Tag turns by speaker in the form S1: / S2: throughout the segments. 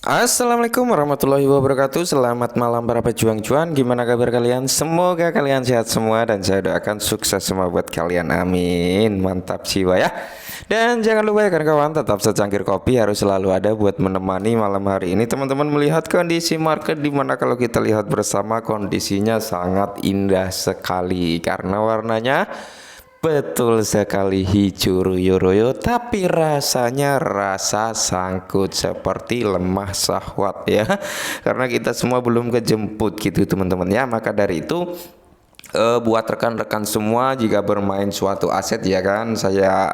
S1: Assalamualaikum warahmatullahi wabarakatuh. Selamat malam para pejuang cuan. Gimana kabar kalian? Semoga kalian sehat semua dan saya doakan sukses semua buat kalian. Amin. Mantap jiwa ya. Dan jangan lupa ya kawan-kawan, tetap secangkir kopi harus selalu ada buat menemani malam hari ini. Teman-teman melihat kondisi market di mana kalau kita lihat bersama kondisinya sangat indah sekali karena warnanya betul sekali hijau royo-royo, tapi rasanya rasa sangkut seperti lemah syahwat ya. Karena kita semua belum kejemput gitu teman-teman ya. Maka dari itu buat rekan-rekan semua jika bermain suatu aset ya kan saya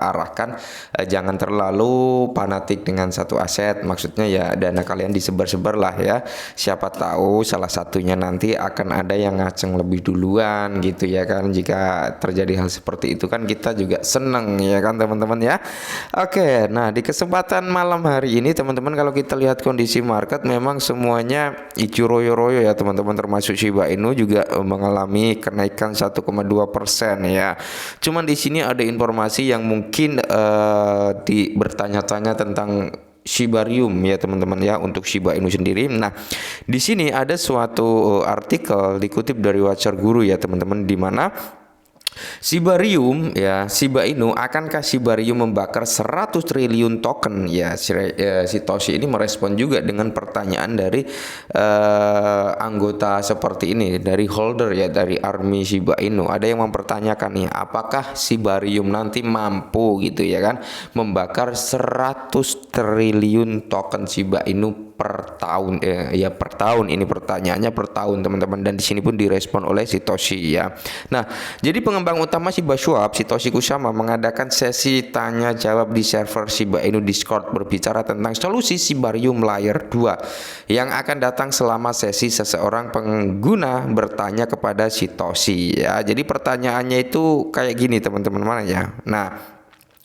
S1: arahkan jangan terlalu fanatik dengan satu aset, maksudnya ya dana kalian disebar-sebar lah ya, siapa tahu salah satunya nanti akan ada yang ngaceng lebih duluan gitu ya kan. Jika terjadi hal seperti itu kan kita juga seneng ya kan teman-teman ya. Oke, nah di kesempatan malam hari ini teman-teman kalau kita lihat kondisi market memang semuanya hijau royo-royo ya teman-teman, termasuk Shiba Inu juga mengalami kenaikan 1,2% ya. Cuman di sini ada informasi yang mungkin bertanya-tanya tentang Shibarium ya teman-teman ya, untuk Shiba Inu sendiri. Nah, di sini ada suatu artikel dikutip dari Watcher Guru ya teman-teman, di mana Shibarium ya, Shiba Inu, akankah Shibarium membakar 100 triliun token ya. Sitoshi ini merespon juga dengan pertanyaan dari anggota seperti ini, dari holder ya, dari army Shiba Inu. Ada yang mempertanyakan nih, apakah Shibarium nanti mampu gitu ya kan membakar 100 triliun token Shiba Inu per tahun ya, per tahun. Ini pertanyaannya per tahun teman-teman, dan di sini pun direspon oleh Sitoshi ya. Nah, jadi pengembang utama Shiba Swap, Satoshi Kusama, mengadakan sesi tanya jawab di server Shiba Inu Discord berbicara tentang solusi Shibarium Layer 2 yang akan datang selama sesi seseorang pengguna bertanya kepada Sitoshi ya. Jadi pertanyaannya itu kayak gini teman-teman, mana ya. Nah,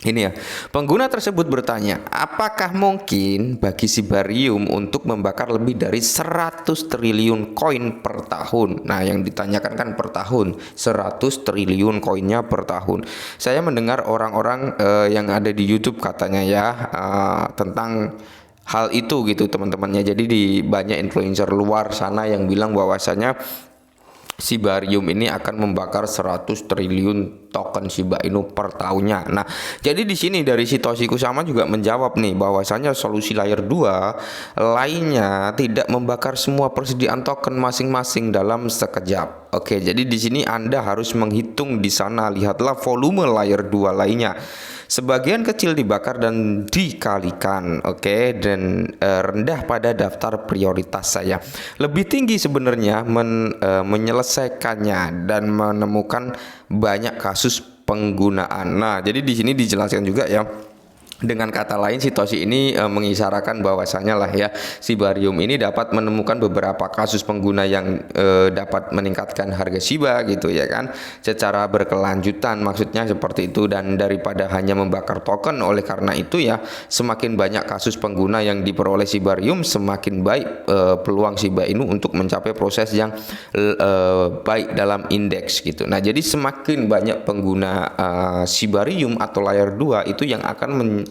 S1: ini ya, pengguna tersebut bertanya, apakah mungkin bagi Shibarium untuk membakar lebih dari 100 triliun koin per tahun? Nah, yang ditanyakan kan per tahun, 100 triliun koinnya per tahun. Saya mendengar orang-orang yang ada di YouTube katanya ya, tentang hal itu gitu teman-temannya. Jadi di banyak influencer luar sana yang bilang bahwasanya Shibarium ini akan membakar 100 triliun token Shiba Inu per tahunnya. Nah, jadi di sini dari Satoshi Kusama juga menjawab nih bahwasanya solusi layer 2 lainnya tidak membakar semua persediaan token masing-masing dalam sekejap. Oke, jadi di sini Anda harus menghitung di sana, lihatlah volume layer 2 lainnya. Sebagian kecil dibakar dan dikalikan, oke, dan rendah pada daftar prioritas saya. Lebih tinggi sebenarnya menyelesaikannya dan menemukan banyak kasus penggunaan. Nah, jadi di sini dijelaskan juga ya. Dengan kata lain, Sitoshi ini mengisyaratkan bahwasanya lah ya, Shibarium ini dapat menemukan beberapa kasus pengguna yang dapat meningkatkan harga Shiba gitu ya kan, secara berkelanjutan, maksudnya seperti itu. Dan daripada hanya membakar token, oleh karena itu ya, semakin banyak kasus pengguna yang diperoleh Shibarium, semakin baik peluang Shiba Inu untuk mencapai proses yang baik dalam indeks gitu. Nah, jadi semakin banyak pengguna Shibarium atau layer 2 itu yang akan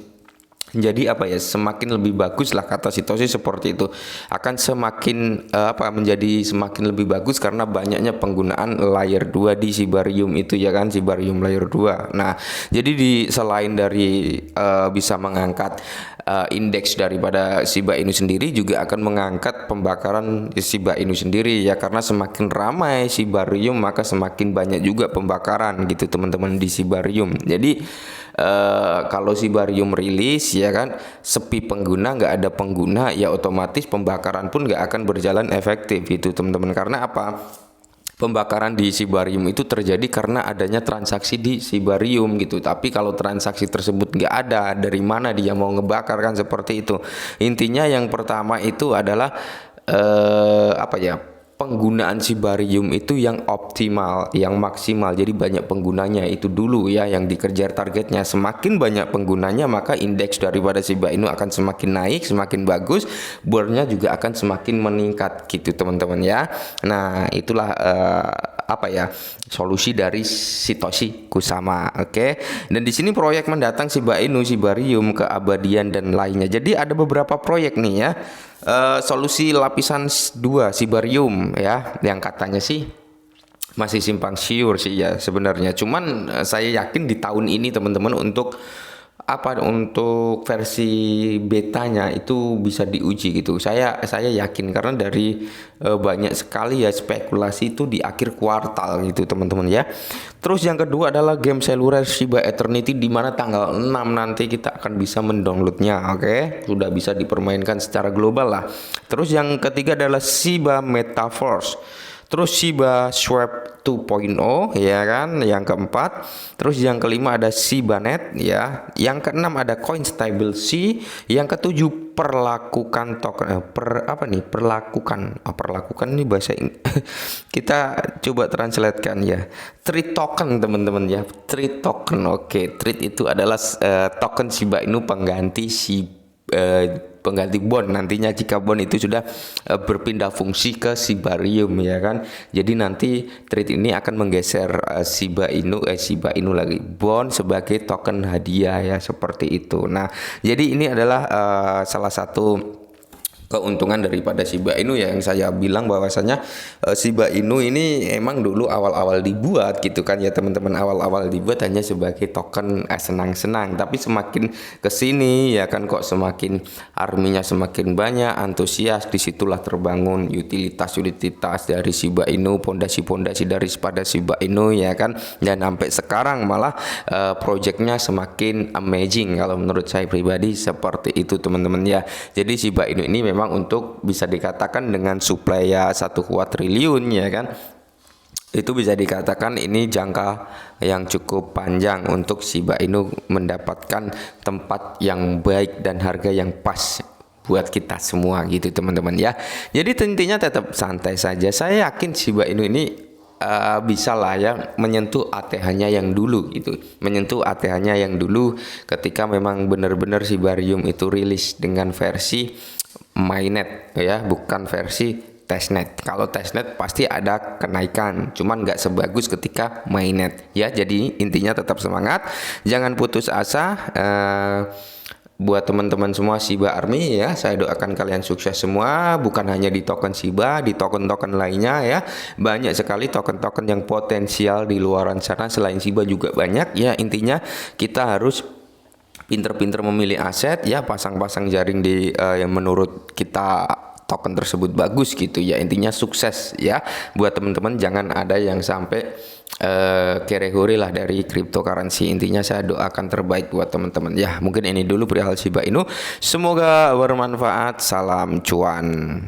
S1: jadi apa ya, semakin lebih bagus lah, kata Sitoshi seperti itu, akan semakin menjadi semakin lebih bagus karena banyaknya penggunaan layer 2 di Shibarium itu ya kan, Shibarium layer 2. Nah, jadi selain dari bisa mengangkat indeks daripada Shiba Inu sendiri, juga akan mengangkat pembakaran Shiba Inu sendiri ya, karena semakin ramai Shibarium maka semakin banyak juga pembakaran gitu teman-teman di Shibarium. Jadi kalau Shibarium rilis ya kan, sepi pengguna, nggak ada pengguna, ya otomatis pembakaran pun nggak akan berjalan efektif itu teman-teman. Karena apa? Pembakaran di Shibarium itu terjadi karena adanya transaksi di Shibarium gitu. Tapi kalau transaksi tersebut nggak ada, dari mana dia mau ngebakar kan, seperti itu. Intinya yang pertama itu adalah penggunaan Shibarium itu yang optimal, yang maksimal. Jadi banyak penggunanya itu dulu ya yang dikejar targetnya. Semakin banyak penggunanya maka indeks daripada Shiba Inu akan semakin naik, semakin bagus, bornya juga akan semakin meningkat gitu teman-teman ya. Nah, itulah apa ya, solusi dari Satoshi Kusama. Oke. Dan di sini proyek mendatang Shiba Inu, Shibarium, keabadian dan lainnya. Jadi ada beberapa proyek nih ya. Solusi lapisan 2 Shibarium ya, yang katanya sih masih simpang siur sih ya sebenarnya. Cuman saya yakin di tahun ini teman-teman untuk versi betanya itu bisa diuji gitu. Saya yakin karena dari banyak sekali ya spekulasi itu di akhir kuartal gitu teman-teman ya. Terus yang kedua adalah game seluler Shiba Eternity, di mana tanggal 6 nanti kita akan bisa mendownloadnya. Oke, sudah bisa dipermainkan secara global lah. Terus yang ketiga adalah Shiba Metaverse. Terus Shiba Swap 2.0 ya kan, yang keempat. Terus yang kelima ada Shibanet ya. Yang keenam ada Coin Stable C. Yang ketujuh perlakukan token perlakukan ini bahasa kita coba translatekan ya. Treat token teman-teman ya. Treat token. Oke, treat itu adalah token Shiba Inu pengganti pengganti bond nantinya jika bond itu sudah berpindah fungsi ke Shibarium ya kan. Jadi nanti trade ini akan menggeser Shiba Inu lagi bond sebagai token hadiah ya, seperti itu. Nah, jadi ini adalah salah satu keuntungan daripada Shiba Inu ya, yang saya bilang bahwasanya Shiba Inu ini emang dulu awal-awal dibuat gitu kan ya teman-teman, awal-awal dibuat hanya sebagai token senang-senang, tapi semakin kesini ya kan kok semakin arminya semakin banyak, antusias, disitulah terbangun utilitas dari Shiba Inu, pondasi-pondasi daripada Shiba Inu ya kan, dan sampai sekarang malah projectnya semakin amazing kalau menurut saya pribadi, seperti itu teman-teman ya. Jadi Shiba Inu ini memang untuk bisa dikatakan dengan supply ya 1 kuadriliun ya kan, itu bisa dikatakan ini jangka yang cukup panjang untuk Shiba Inu mendapatkan tempat yang baik dan harga yang pas buat kita semua gitu teman-teman ya. Jadi intinya tetap santai saja. Saya yakin Shiba Inu ini bisa lah ya menyentuh ATH-nya yang dulu gitu, menyentuh ATH-nya yang dulu ketika memang benar-benar Shibarium itu rilis dengan versi mainnet ya, bukan versi testnet. Kalau testnet pasti ada kenaikan, cuman nggak sebagus ketika mainnet ya. Jadi intinya tetap semangat, jangan putus asa. Buat teman-teman semua Shiba Army ya, saya doakan kalian sukses semua, bukan hanya di token Shiba, di token-token lainnya ya. Banyak sekali token-token yang potensial di luaran sana, selain Shiba juga banyak ya. Intinya kita harus pinter-pinter memilih aset ya, pasang-pasang jaring di yang menurut kita token tersebut bagus gitu ya. Intinya sukses ya buat teman-teman, jangan ada yang sampai kere-hore lah dari cryptocurrency. Intinya saya doakan terbaik buat teman-teman ya. Mungkin ini dulu perihal Shiba Inu, semoga bermanfaat. Salam cuan.